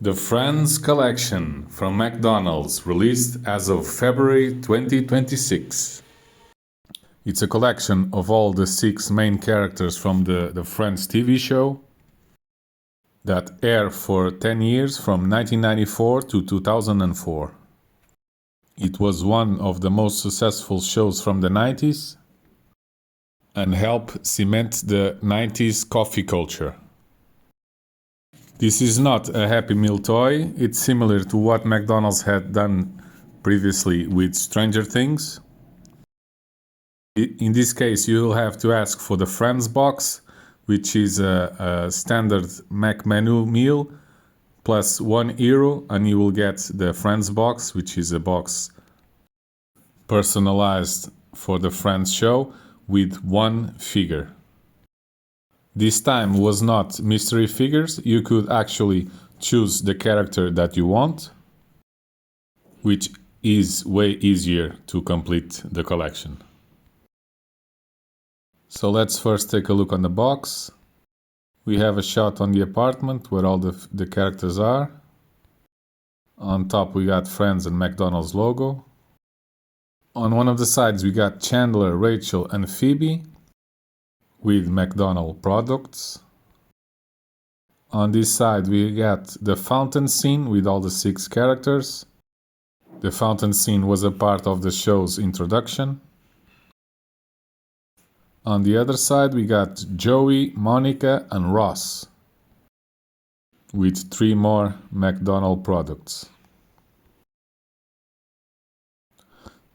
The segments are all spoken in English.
The Friends Collection from MacDonald's, released as of February 2026. It's a collection of all the 6 main characters from the Friends TV show that aired for 10 years from 1994 to 2004. It was one of the most successful shows from the 90s and helped cement the 90s coffee culture. This is not a Happy Meal toy. It's similar to what McDonald's had done previously with Stranger Things. In this case, you will have to ask for the Friends box, which is a standard Mac menu meal, plus €1, and you will get the Friends box, which is a box personalized for the Friends show with 1 figure. This time was not mystery figures. You could actually choose the character that you want, which is way easier to complete the collection. So let's first take a look on the box. We have a shot on the apartment where all the characters are. On top we got Friends and McDonald's logo. On one of the sides we got Chandler, Rachel and Phoebe with McDonald's products. On this side we got the fountain scene with all the 6 characters. The fountain scene was a part of the show's introduction. On the other side we got Joey, Monica and Ross with 3 more McDonald's products.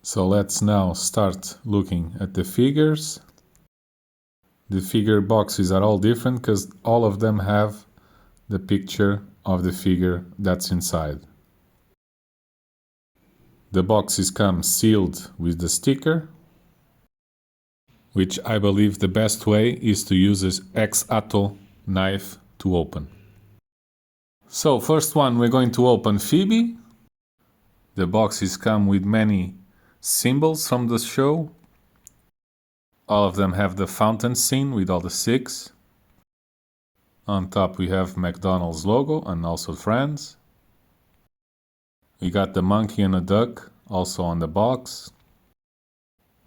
So let's now start looking at the figures. The figure boxes are all different because all of them have the picture of the figure that's inside. The boxes come sealed with the sticker, which I believe the best way is to use this X-Acto knife to open. So first one, we're going to open Phoebe. The boxes come with many symbols from the show. All of them have the fountain scene with all the 6. On top we have McDonald's logo and also Friends. We got the monkey and a duck also on the box.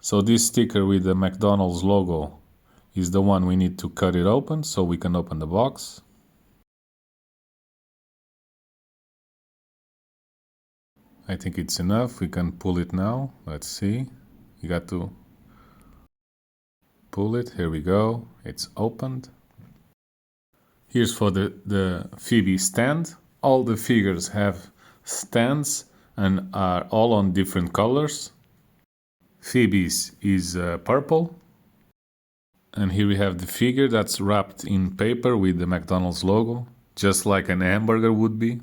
So this sticker with the McDonald's logo is the one we need to cut it open so we can open the box. I think it's enough. We can pull it now. Let's see. You got to pull it. Here we go. It's opened. Here's for the Phoebe stand. All the figures have stands and are all on different colors. Phoebe's is purple. And here we have the figure that's wrapped in paper with the McDonald's logo, just like an hamburger would be.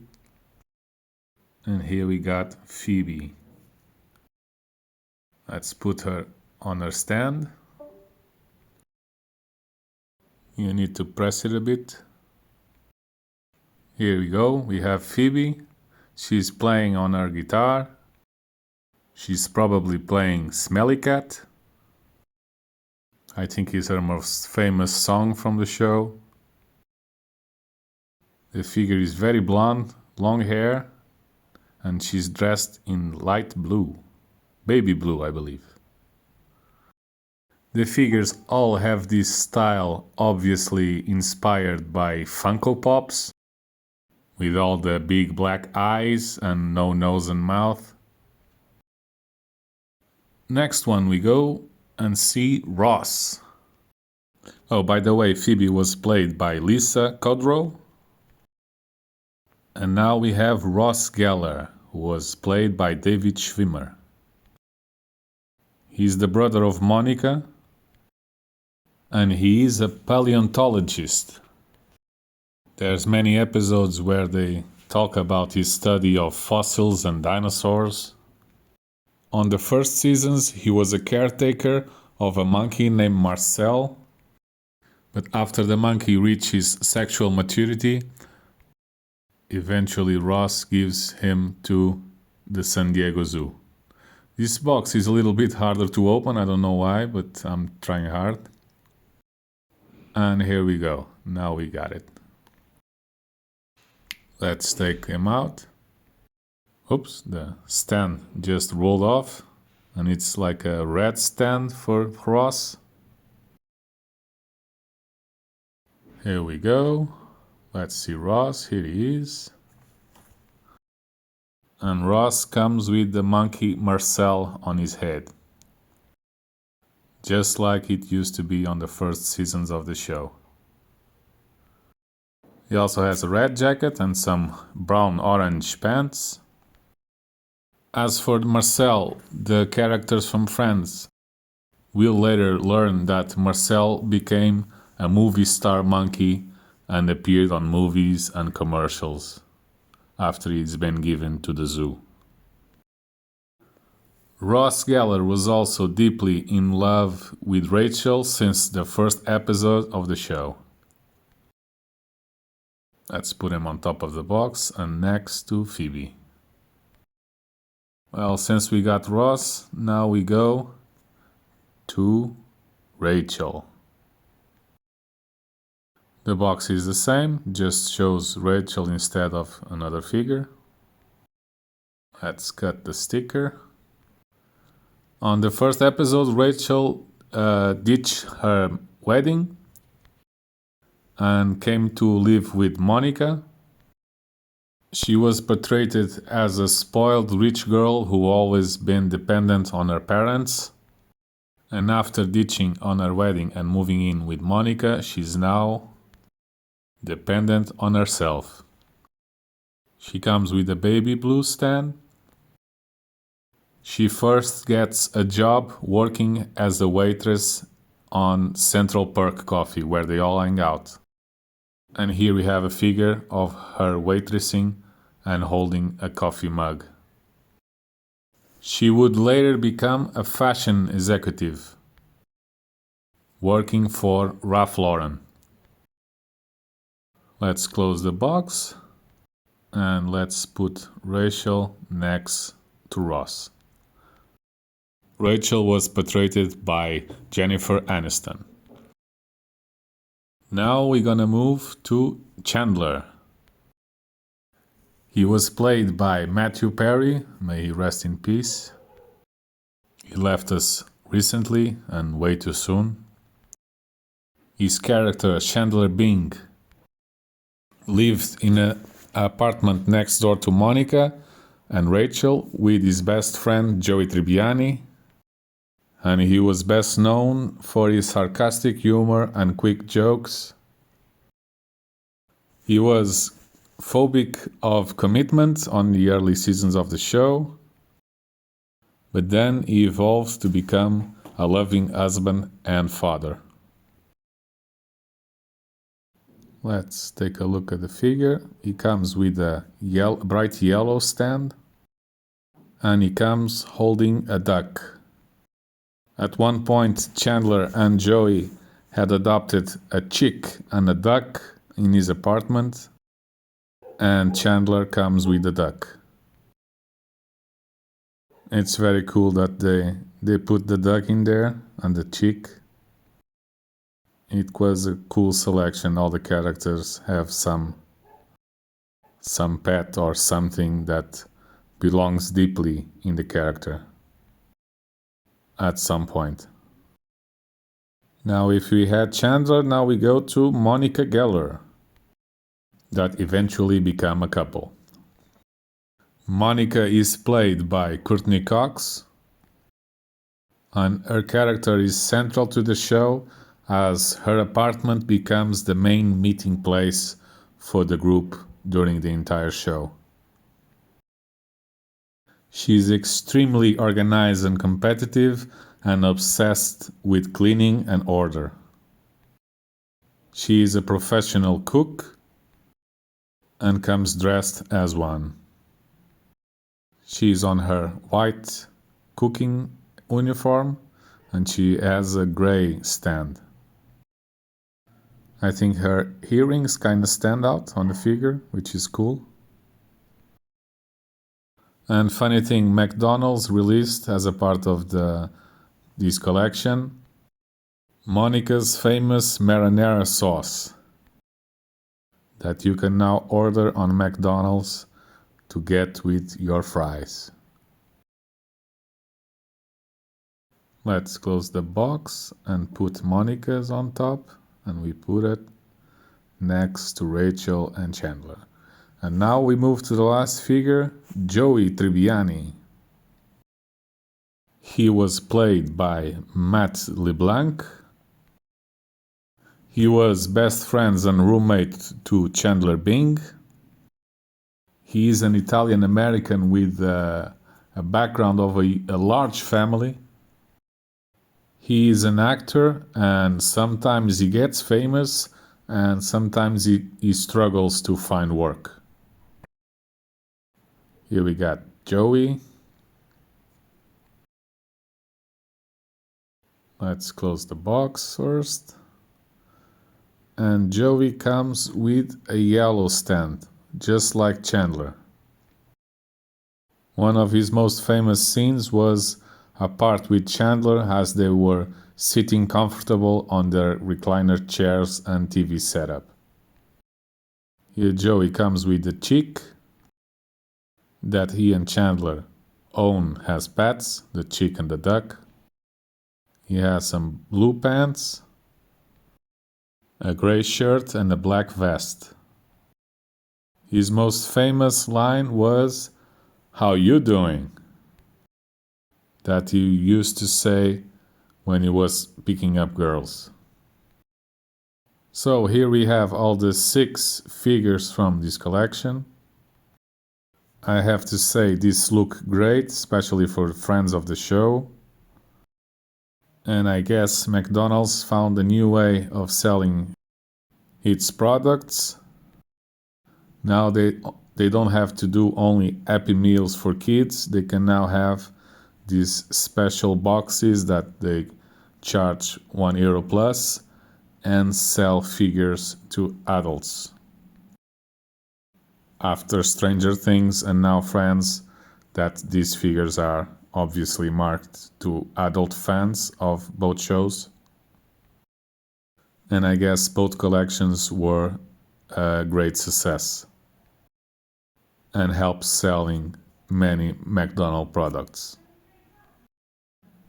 And here we got Phoebe. Let's put her on her stand. You need to press it a bit. Here we go. We have Phoebe. She's playing on her guitar. She's probably playing Smelly Cat. I think it's her most famous song from the show. The figure is very blonde, long hair, and she's dressed in light blue. Baby blue, I believe. The figures all have this style, obviously inspired by Funko Pops, with all the big black eyes and no nose and mouth. Next one we go and see Ross. Oh, by the way, Phoebe was played by Lisa Kudrow. And now we have Ross Geller, who was played by David Schwimmer. He's the brother of Monica, and he is a paleontologist. There's many episodes where they talk about his study of fossils and dinosaurs. On the first seasons, he was a caretaker of a monkey named Marcel. But after the monkey reaches sexual maturity, eventually Ross gives him to the San Diego Zoo. This box is a little bit harder to open, I don't know why, but I'm trying hard. And here we go, now we got it. Let's take him out. Oops, the stand just rolled off, and it's like a red stand for Ross. Here we go. Let's see Ross. Here he is. And Ross comes with the monkey Marcel on his head, just like it used to be on the first seasons of the show. He also has a red jacket and some brown-orange pants. As for Marcel, the characters from Friends, we'll later learn that Marcel became a movie star monkey and appeared on movies and commercials after he's been given to the zoo. Ross Geller was also deeply in love with Rachel since the first episode of the show. Let's put him on top of the box and next to Phoebe. Well, since we got Ross, now we go to Rachel. The box is the same, just shows Rachel instead of another figure. Let's cut the sticker. On the first episode, Rachel ditched her wedding and came to live with Monica. She was portrayed as a spoiled rich girl who always been dependent on her parents. And after ditching on her wedding and moving in with Monica, she's now dependent on herself. She comes with a baby blue stand. She first gets a job working as a waitress on Central Perk Coffee, where they all hang out. And here we have a figure of her waitressing and holding a coffee mug. She would later become a fashion executive, working for Ralph Lauren. Let's close the box and let's put Rachel next to Ross. Rachel was portrayed by Jennifer Aniston. Now we're gonna move to Chandler. He was played by Matthew Perry, may he rest in peace. He left us recently and way too soon. His character, Chandler Bing, lived in an apartment next door to Monica and Rachel with his best friend Joey Tribbiani, and he was best known for his sarcastic humor and quick jokes. He was phobic of commitment on the early seasons of the show, but then he evolved to become a loving husband and father. Let's take a look at the figure. He comes with a bright yellow stand, and he comes holding a duck. At one point, Chandler and Joey had adopted a chick and a duck in his apartment, and Chandler comes with the duck. It's very cool that they put the duck in there and the chick. It was a cool selection. All the characters have some pet or something that belongs deeply in the character at some point. Now if we had Chandler, now we go to Monica Geller, that eventually become a couple. Monica is played by Courtney Cox, and her character is central to the show as her apartment becomes the main meeting place for the group during the entire show. She is extremely organized and competitive and obsessed with cleaning and order. She is a professional cook and comes dressed as one. She is on her white cooking uniform and she has a gray stand. I think her earrings kind of stand out on the figure, which is cool. And funny thing, MacDonald's released as a part of this collection Monica's famous marinara sauce. that you can now order on McDonald's to get with your fries. Let's close the box and put Monica's on top, and we put it next to Rachel and Chandler. And now we move to the last figure, Joey Tribbiani. He was played by Matt LeBlanc. He was best friends and roommate to Chandler Bing. He is an Italian American with a background of a large family. He is an actor, and sometimes he gets famous and sometimes he struggles to find work. Here we got Joey. Let's close the box first. And Joey comes with a yellow stand, just like Chandler. One of his most famous scenes was a part with Chandler as they were sitting comfortable on their recliner chairs and TV setup. Here Joey comes with a chick that he and Chandler own as pets, the chick and the duck. He has some blue pants, a gray shirt and a black vest. His most famous line was, "How you doing?" that he used to say when he was picking up girls. So here we have all the 6 figures from this collection. I have to say these look great, especially for friends of the show. And I guess McDonald's found a new way of selling its products. Now they don't have to do only Happy Meals for kids. They can now have these special boxes that they charge €1 plus and sell figures to adults. After Stranger Things and now Friends, that these figures are obviously marked to adult fans of both shows. And I guess both collections were a great success and helped selling many McDonald's products.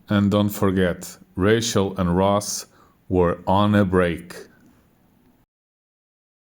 And don't forget, Rachel and Ross were on a break.